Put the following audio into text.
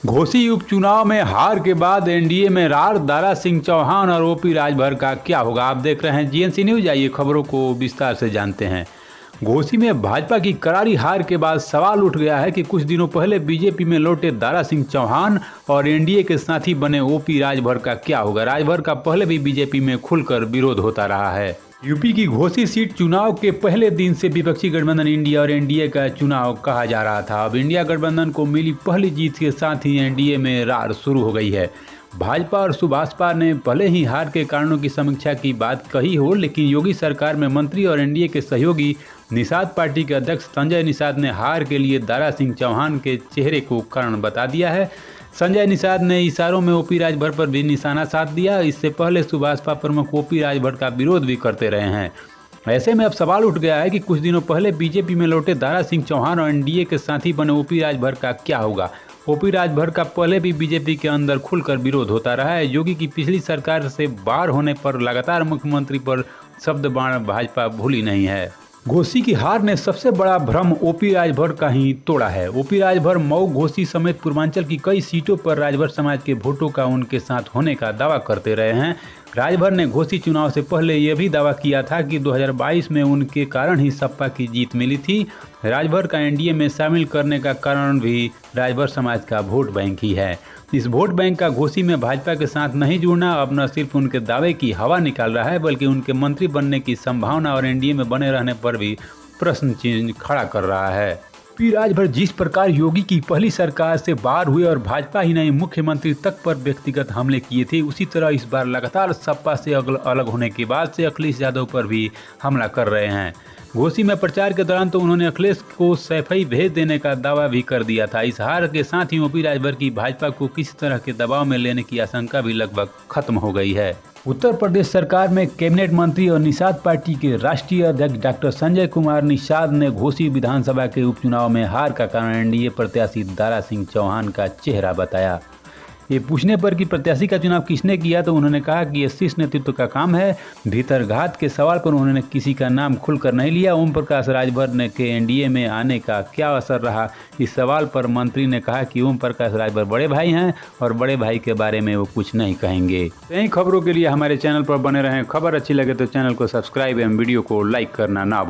घोसी उपचुनाव में हार के बाद एनडीए में रार दारा सिंह चौहान और ओपी राजभर का क्या होगा। आप देख रहे हैं जीएनसी न्यूज। आइए खबरों को विस्तार से जानते हैं। घोसी में भाजपा की करारी हार के बाद सवाल उठ गया है कि कुछ दिनों पहले बीजेपी में लौटे दारा सिंह चौहान और एनडीए के साथी बने ओपी राजभर का क्या होगा। राजभर का पहले भी बीजेपी में खुलकर विरोध होता रहा है। यूपी की घोसी सीट चुनाव के पहले दिन से विपक्षी गठबंधन इंडिया और एनडीए का चुनाव कहा जा रहा था। अब इंडिया गठबंधन को मिली पहली जीत के साथ ही एनडीए में रार शुरू हो गई है। भाजपा और सुभाषपा ने भले ही हार के कारणों की समीक्षा की बात कही हो, लेकिन योगी सरकार में मंत्री और एनडीए के सहयोगी निषाद पार्टी के अध्यक्ष संजय निषाद ने हार के लिए दारा सिंह चौहान के चेहरे को कारण बता दिया है। संजय निषाद ने इशारों में ओपी राजभर पर भी निशाना साध दिया। इससे पहले सुभाषपा प्रमुख ओपी राजभर का विरोध भी करते रहे हैं। ऐसे में अब सवाल उठ गया है कि कुछ दिनों पहले बीजेपी में लौटे दारा सिंह चौहान और एनडीए के साथी बने ओपी राजभर का क्या होगा। ओपी राजभर का पहले भी बीजेपी के अंदर खुलकर विरोध होता रहा है। योगी की पिछली सरकार से बाहर होने पर लगातार मुख्यमंत्री पर शब्द बाण भाजपा भूली नहीं है। घोसी की हार ने सबसे बड़ा भ्रम ओपी राजभर का ही तोड़ा है। ओपी राजभर मऊ, घोसी समेत पूर्वांचल की कई सीटों पर राजभर समाज के वोटों का उनके साथ होने का दावा करते रहे हैं। राजभर ने घोसी चुनाव से पहले यह भी दावा किया था कि 2022 में उनके कारण ही सपा की जीत मिली थी। राजभर का एनडीए में शामिल करने का कारण भी राजभर समाज का वोट बैंक ही है। इस वोट बैंक का घोसी में भाजपा के साथ नहीं जुड़ना अब न सिर्फ उनके दावे की हवा निकाल रहा है, बल्कि उनके मंत्री बनने की संभावना और एनडीए में बने रहने पर भी प्रश्न चिन्ह खड़ा कर रहा है। ओपी राजभर जिस प्रकार योगी की पहली सरकार से बाहर हुए और भाजपा ही नहीं मुख्यमंत्री तक पर व्यक्तिगत हमले किए थे, उसी तरह इस बार लगातार सपा से अलग होने के बाद से अखिलेश यादव पर भी हमला कर रहे हैं। घोसी में प्रचार के दौरान तो उन्होंने अखिलेश को सैफई भेज देने का दावा भी कर दिया था। इस हार के साथ ही ओपी राजभर की भाजपा को किसी तरह के दबाव में लेने की आशंका भी लगभग खत्म हो गई है। उत्तर प्रदेश सरकार में कैबिनेट मंत्री और निषाद पार्टी के राष्ट्रीय अध्यक्ष डॉक्टर संजय कुमार निषाद ने घोसी विधानसभा के उपचुनाव में हार का कारण एनडीए प्रत्याशी दारा सिंह चौहान का चेहरा बताया। ये पूछने पर कि प्रत्याशी का चुनाव किसने किया, तो उन्होंने कहा कि ये शीर्ष नेतृत्व का काम है। भीतरघात के सवाल पर उन्होंने किसी का नाम खुलकर नहीं लिया। ओम प्रकाश राजभर ने के एनडीए में आने का क्या असर रहा, इस सवाल पर मंत्री ने कहा कि ओम प्रकाश राजभर बड़े भाई हैं और बड़े भाई के बारे में वो कुछ नहीं कहेंगे। नई खबरों के लिए हमारे चैनल पर बने रहें। खबर अच्छी लगे तो चैनल को सब्सक्राइब एवं वीडियो को लाइक करना ना भूलें।